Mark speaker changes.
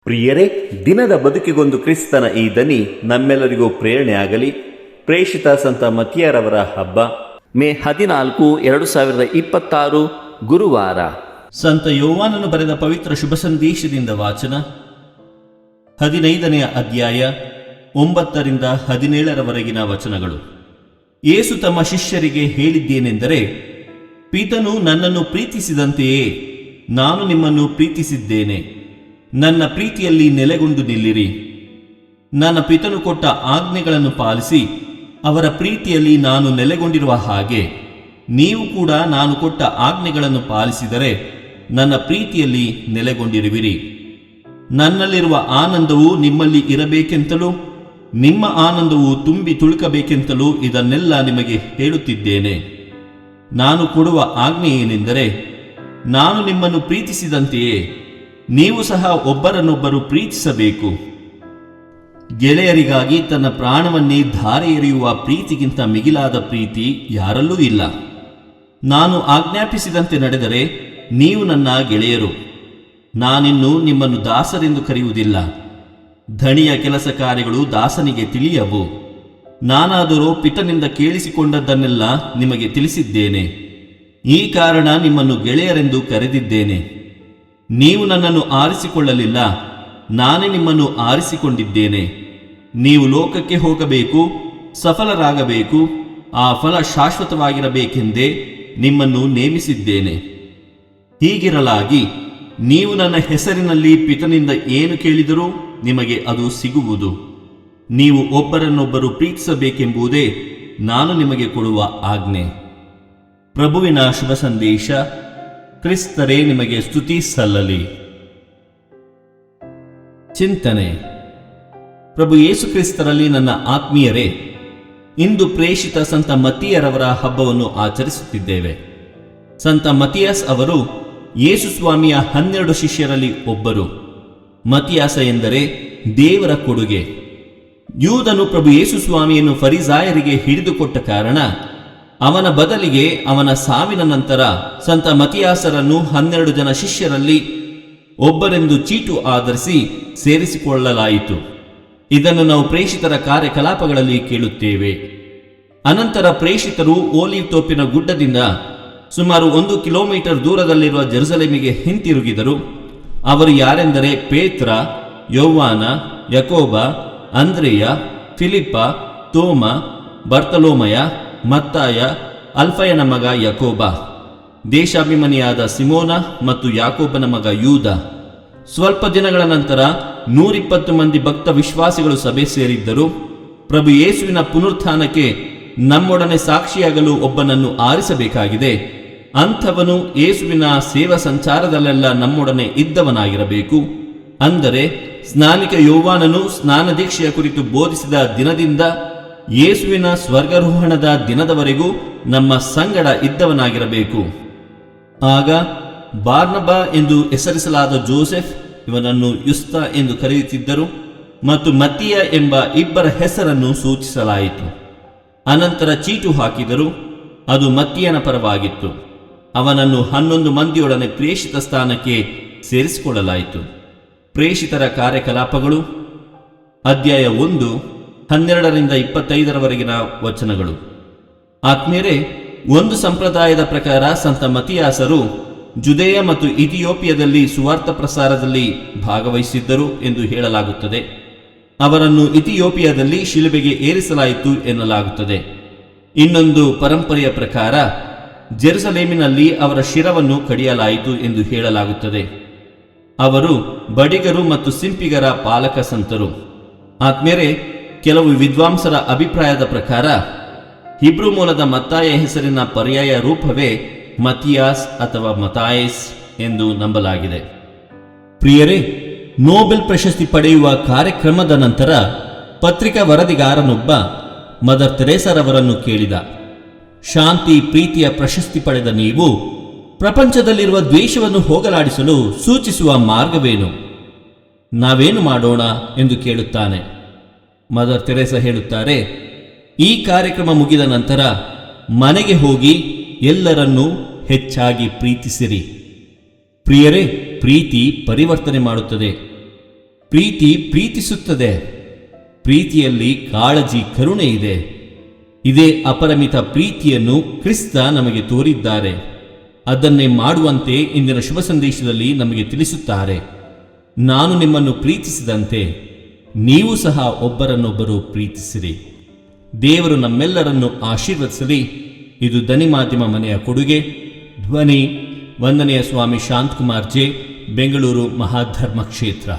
Speaker 1: ಪ್ರಿಯರೇ, ದಿನದ ಬದುಕಿಗೊಂದು ಕ್ರಿಸ್ತನ ಈ ದನಿ ನಮ್ಮೆಲ್ಲರಿಗೂ ಪ್ರೇರಣೆಯಾಗಲಿ. ಪ್ರೇಷಿತ ಸಂತ ಮತ್ತಿಯರವರ ಹಬ್ಬ ಮೇ 14, 2026 ಗುರುವಾರ. ಸಂತ ಯೋವಾನನು ಬರೆದ ಪವಿತ್ರ ಶುಭ ಸಂದೇಶದಿಂದ ವಾಚನ. 15ನೇ ಅಧ್ಯಾಯ 9ರಿಂದ 17ರವರೆಗಿನ ವಚನಗಳು. ಯೇಸು ತಮ್ಮ ಶಿಷ್ಯರಿಗೆ ಹೇಳಿದ್ದೇನೆಂದರೆ, ಪಿತನು ನನ್ನನ್ನು ಪ್ರೀತಿಸಿದಂತೆಯೇ ನಾನು ನಿಮ್ಮನ್ನು ಪ್ರೀತಿಸಿದ್ದೇನೆ. ನನ್ನ ಪ್ರೀತಿಯಲ್ಲಿ ನೆಲೆಗೊಂಡು ನಿಲ್ಲಿರಿ. ನನ್ನ ಪಿತನು ಕೊಟ್ಟ ಆಜ್ಞೆಗಳನ್ನು ಪಾಲಿಸಿ ಅವರ ಪ್ರೀತಿಯಲ್ಲಿ ನಾನು ನೆಲೆಗೊಂಡಿರುವ ಹಾಗೆ ನೀವು ಕೂಡ ನಾನು ಕೊಟ್ಟ ಆಜ್ಞೆಗಳನ್ನು ಪಾಲಿಸಿದರೆ ನನ್ನ ಪ್ರೀತಿಯಲ್ಲಿ ನೆಲೆಗೊಂಡಿರುವಿರಿ. ನನ್ನಲ್ಲಿರುವ ಆನಂದವು ನಿಮ್ಮಲ್ಲಿ ಇರಬೇಕೆಂತಲೂ ನಿಮ್ಮ ಆನಂದವು ತುಂಬಿ ತುಳುಕಬೇಕೆಂತಲೂ ಇದನ್ನೆಲ್ಲ ನಿಮಗೆ ಹೇಳುತ್ತಿದ್ದೇನೆ. ನಾನು ಕೊಡುವ ಆಜ್ಞೆ ಏನೆಂದರೆ, ನಾನು ನಿಮ್ಮನ್ನು ಪ್ರೀತಿಸಿದಂತೆಯೇ ನೀವು ಸಹ ಒಬ್ಬರನ್ನೊಬ್ಬರು ಪ್ರೀತಿಸಬೇಕು. ಗೆಳೆಯರಿಗಾಗಿ ತನ್ನ ಪ್ರಾಣವನ್ನೇ ಧಾರೆ ಎರೆಯುವ ಪ್ರೀತಿಗಿಂತ ಮಿಗಿಲಾದ ಪ್ರೀತಿ ಯಾರಲ್ಲೂ ಇಲ್ಲ. ನಾನು ಆಜ್ಞಾಪಿಸಿದಂತೆ ನಡೆದರೆ ನೀವು ನನ್ನ ಗೆಳೆಯರು. ನಾನಿನ್ನು ನಿಮ್ಮನ್ನು ದಾಸರೆಂದು ಕರೆಯುವುದಿಲ್ಲ. ಧಣಿಯ ಕೆಲಸ ಕಾರ್ಯಗಳು ದಾಸನಿಗೆ ತಿಳಿಯವು. ನಾನಾದರೋ ಪಿತನಿಂದ ಕೇಳಿಸಿಕೊಂಡದ್ದನ್ನೆಲ್ಲ ನಿಮಗೆ ತಿಳಿಸಿದ್ದೇನೆ. ಈ ಕಾರಣ ನಿಮ್ಮನ್ನು ಗೆಳೆಯರೆಂದು ಕರೆದಿದ್ದೇನೆ. ನೀವು ನನ್ನನ್ನು ಆರಿಸಿಕೊಳ್ಳಲಿಲ್ಲ, ನಾನೇ ನಿಮ್ಮನ್ನು ಆರಿಸಿಕೊಂಡಿದ್ದೇನೆ. ನೀವು ಲೋಕಕ್ಕೆ ಹೋಗಬೇಕು, ಸಫಲರಾಗಬೇಕು, ಆ ಫಲ ಶಾಶ್ವತವಾಗಿರಬೇಕೆಂದೇ ನಿಮ್ಮನ್ನು ನೇಮಿಸಿದ್ದೇನೆ. ಹೀಗಿರಲಾಗಿ ನೀವು ನನ್ನ ಹೆಸರಿನಲ್ಲಿ ಪಿತನಿಂದ ಏನು ಕೇಳಿದರೂ ನಿಮಗೆ ಅದು ಸಿಗುವುದು. ನೀವು ಒಬ್ಬರನ್ನೊಬ್ಬರು ಪ್ರೀತಿಸಬೇಕೆಂಬುದೇ ನಾನು ನಿಮಗೆ ಕೊಡುವ ಆಜ್ಞೆ. ಪ್ರಭುವಿನ ಶುಭ ಸಂದೇಶ. ಕ್ರಿಸ್ತರೇ ನಿಮಗೆ ಸ್ತುತಿ ಸಲ್ಲಲಿ. ಚಿಂತನೆ. ಪ್ರಭು ಯೇಸು ಕ್ರಿಸ್ತರಲ್ಲಿ ನನ್ನ ಆತ್ಮೀಯರೇ, ಇಂದು ಪ್ರೇಷಿತ ಸಂತ ಮತ್ತಿಯರವರ ಹಬ್ಬವನ್ನು ಆಚರಿಸುತ್ತಿದ್ದೇವೆ. ಸಂತ ಮತಿಯಾಸ್ ಅವರು ಯೇಸು ಸ್ವಾಮಿಯ 12 ಶಿಷ್ಯರಲ್ಲಿ ಒಬ್ಬರು. ಮತಿಯಾಸ ಎಂದರೆ ದೇವರ ಕೊಡುಗೆ. ಯೂದನು ಪ್ರಭು ಯೇಸು ಸ್ವಾಮಿಯನ್ನು ಫರಿಸಾಯರಿಗೆ ಹಿಡಿದುಕೊಟ್ಟ ಕಾರಣ ಅವನ ಬದಲಿಗೆ ಅವನ ಸಾವಿನ ನಂತರ ಸಂತ ಮತಿಯಾಸರನ್ನು 12 ಜನ ಶಿಷ್ಯರಲ್ಲಿ ಒಬ್ಬರೆಂದು ಚೀಟು ಆಧರಿಸಿ ಸೇರಿಸಿಕೊಳ್ಳಲಾಯಿತು. ಇದನ್ನು ನಾವು ಪ್ರೇಷಿತರ ಕಾರ್ಯಕಲಾಪಗಳಲ್ಲಿ ಕೇಳುತ್ತೇವೆ. ಅನಂತರ ಪ್ರೇಷಿತರು ಓಲಿವ್ ತೋಪಿನ ಗುಡ್ಡದಿಂದ ಸುಮಾರು 1 ಕಿಲೋಮೀಟರ್ ದೂರದಲ್ಲಿರುವ ಜೆರುಸಲೇಮಿಗೆ ಹಿಂತಿರುಗಿದರು. ಅವರು ಯಾರೆಂದರೆ ಪೇತ್ರ, ಯೋವಾನ, ಯಾಕೋಬ, ಅಂದ್ರೆಯ, ಫಿಲಿಪ್ಪ, ತೋಮ, ಬರ್ತಲೋಮಯ, ಮತ್ತಾಯ, ಅಲ್ಫಯನ ಮಗ ಯಾಕೋಬ, ದೇಶಾಭಿಮಾನಿಯಾದ ಸಿಮೋನ ಮತ್ತು ಯಾಕೋಬನ ಮಗ ಯೂದ. ಸ್ವಲ್ಪ ದಿನಗಳ ನಂತರ 120 ಮಂದಿ ಭಕ್ತ ವಿಶ್ವಾಸಿಗಳು ಸಭೆ ಸೇರಿದ್ದರು. ಪ್ರಭು ಯೇಸುವಿನ ಪುನರುತ್ಥಾನಕ್ಕೆ ನಮ್ಮೊಡನೆ ಸಾಕ್ಷಿಯಾಗಲು ಒಬ್ಬನನ್ನು ಆರಿಸಬೇಕಾಗಿದೆ. ಅಂಥವನು ಯೇಸುವಿನ ಸೇವಾ ಸಂಚಾರದಲ್ಲೆಲ್ಲ ನಮ್ಮೊಡನೆ ಇದ್ದವನಾಗಿರಬೇಕು. ಅಂದರೆ ಸ್ನಾನಿಕ ಯೋವಾನನು ಸ್ನಾನದೀಕ್ಷೆಯ ಕುರಿತು ಬೋಧಿಸಿದ ದಿನದಿಂದ ಯೇಸುವಿನ ಸ್ವರ್ಗಾರೋಹಣದ ದಿನದವರೆಗೂ ನಮ್ಮ ಸಂಗಡ ಇದ್ದವನಾಗಿರಬೇಕು. ಆಗ ಬಾರ್ನಬ ಎಂದು ಹೆಸರಿಸಲಾದ ಜೋಸೆಫ್, ಇವನನ್ನು ಯುಸ್ತ ಎಂದು ಕರೆಯುತ್ತಿದ್ದರು, ಮತ್ತು ಮತ್ತಿಯ ಎಂಬ ಇಬ್ಬರ ಹೆಸರನ್ನು ಸೂಚಿಸಲಾಯಿತು. ಅನಂತರ ಚೀಟು ಹಾಕಿದರು. ಅದು ಮತ್ತಿಯನ ಪರವಾಗಿತ್ತು. ಅವನನ್ನು 11 ಮಂದಿಯೊಡನೆ ಪ್ರೇಷಿತ ಸ್ಥಾನಕ್ಕೆ ಸೇರಿಸಿಕೊಳ್ಳಲಾಯಿತು. ಪ್ರೇಷಿತರ ಕಾರ್ಯಕಲಾಪಗಳು ಅಧ್ಯಾಯ 1, 12ರಿಂದ 25ರವರೆಗಿನ ವಚನಗಳು. ಆತ್ಮೀಯರೇ, ಒಂದು ಸಂಪ್ರದಾಯದ ಪ್ರಕಾರ ಸಂತ ಮತಿಯಾಸರು ಜುದೇಯ ಮತ್ತು ಇಥಿಯೋಪಿಯಾದಲ್ಲಿ ಸುವಾರ್ಥ ಪ್ರಸಾರದಲ್ಲಿ ಭಾಗವಹಿಸಿದ್ದರು ಎಂದು ಹೇಳಲಾಗುತ್ತದೆ. ಅವರನ್ನು ಇಥಿಯೋಪಿಯಾದಲ್ಲಿ ಶಿಲುಬೆಗೆ ಏರಿಸಲಾಯಿತು ಎನ್ನಲಾಗುತ್ತದೆ. ಇನ್ನೊಂದು ಪರಂಪರೆಯ ಪ್ರಕಾರ ಜೆರುಸಲೇಮಿನಲ್ಲಿ ಅವರ ಶಿರವನ್ನು ಕಡಿಯಲಾಯಿತು ಎಂದು ಹೇಳಲಾಗುತ್ತದೆ. ಅವರು ಬಡಿಗರು ಮತ್ತು ಸಿಂಪಿಗರ ಪಾಲಕ ಸಂತರು. ಆತ್ಮೀಯರೇ, ಕೆಲವು ವಿದ್ವಾಂಸರ ಅಭಿಪ್ರಾಯದ ಪ್ರಕಾರ ಹಿಬ್ರು ಮೂಲದ ಮತ್ತಾಯ ಹೆಸರಿನ ಪರ್ಯಾಯ ರೂಪವೇ ಮತಿಯಾಸ್ ಅಥವಾ ಮತಾಯಸ್ ಎಂದು ನಂಬಲಾಗಿದೆ. ಪ್ರಿಯರೇ, ನೋಬೆಲ್ ಪ್ರಶಸ್ತಿ ಪಡೆಯುವ ಕಾರ್ಯಕ್ರಮದ ನಂತರ ಪತ್ರಿಕಾ ವರದಿಗಾರನೊಬ್ಬ ಮದರ್ ತೆರೇಸರವರನ್ನು ಕೇಳಿದ, ಶಾಂತಿ ಪ್ರೀತಿಯ ಪ್ರಶಸ್ತಿ ಪಡೆದ ನೀವು ಪ್ರಪಂಚದಲ್ಲಿರುವ ದ್ವೇಷವನ್ನು ಹೋಗಲಾಡಿಸಲು ಸೂಚಿಸುವ ಮಾರ್ಗವೇನು? ನಾವೇನು ಮಾಡೋಣ ಎಂದು ಕೇಳುತ್ತಾನೆ. ಮದರ್ ತೆರೇಸ ಹೇಳುತ್ತಾರೆ, ಈ ಕಾರ್ಯಕ್ರಮ ಮುಗಿದ ನಂತರ ಮನೆಗೆ ಹೋಗಿ ಎಲ್ಲರನ್ನೂ ಹೆಚ್ಚಾಗಿ ಪ್ರೀತಿಸಿರಿ. ಪ್ರಿಯರೇ, ಪ್ರೀತಿ ಪರಿವರ್ತನೆ ಮಾಡುತ್ತದೆ.
Speaker 2: ಪ್ರೀತಿ ಪ್ರೀತಿಸುತ್ತದೆ. ಪ್ರೀತಿಯಲ್ಲಿ ಕಾಳಜಿ, ಕರುಣೆ ಇದೆ. ಇದೇ ಅಪರಿಮಿತ ಪ್ರೀತಿಯನ್ನು ಕ್ರಿಸ್ತ ನಮಗೆ ತೋರಿದ್ದಾರೆ. ಅದನ್ನೇ ಮಾಡುವಂತೆ ಇಂದಿನ ಶುಭ ಸಂದೇಶದಲ್ಲಿ ನಮಗೆ ತಿಳಿಸುತ್ತಾರೆ. ನಾನು ನಿಮ್ಮನ್ನು ಪ್ರೀತಿಸಿದಂತೆ ನೀವು ಸಹ ಒಬ್ಬರನ್ನೊಬ್ಬರು ಪ್ರೀತಿಸಿರಿ. ದೇವರು ನಮ್ಮೆಲ್ಲರನ್ನು ಆಶೀರ್ವದಿಸಲಿ. ಇದು ದನಿ ಮಾಧ್ಯಮ ಮನೆಯ ಕೊಡುಗೆ. ಧ್ವನಿ ವಂದನೆಯ ಸ್ವಾಮಿ ಶಾಂತಕುಮಾರ್ ಜೆ, ಬೆಂಗಳೂರು ಮಹಾಧರ್ಮ ಕ್ಷೇತ್ರ.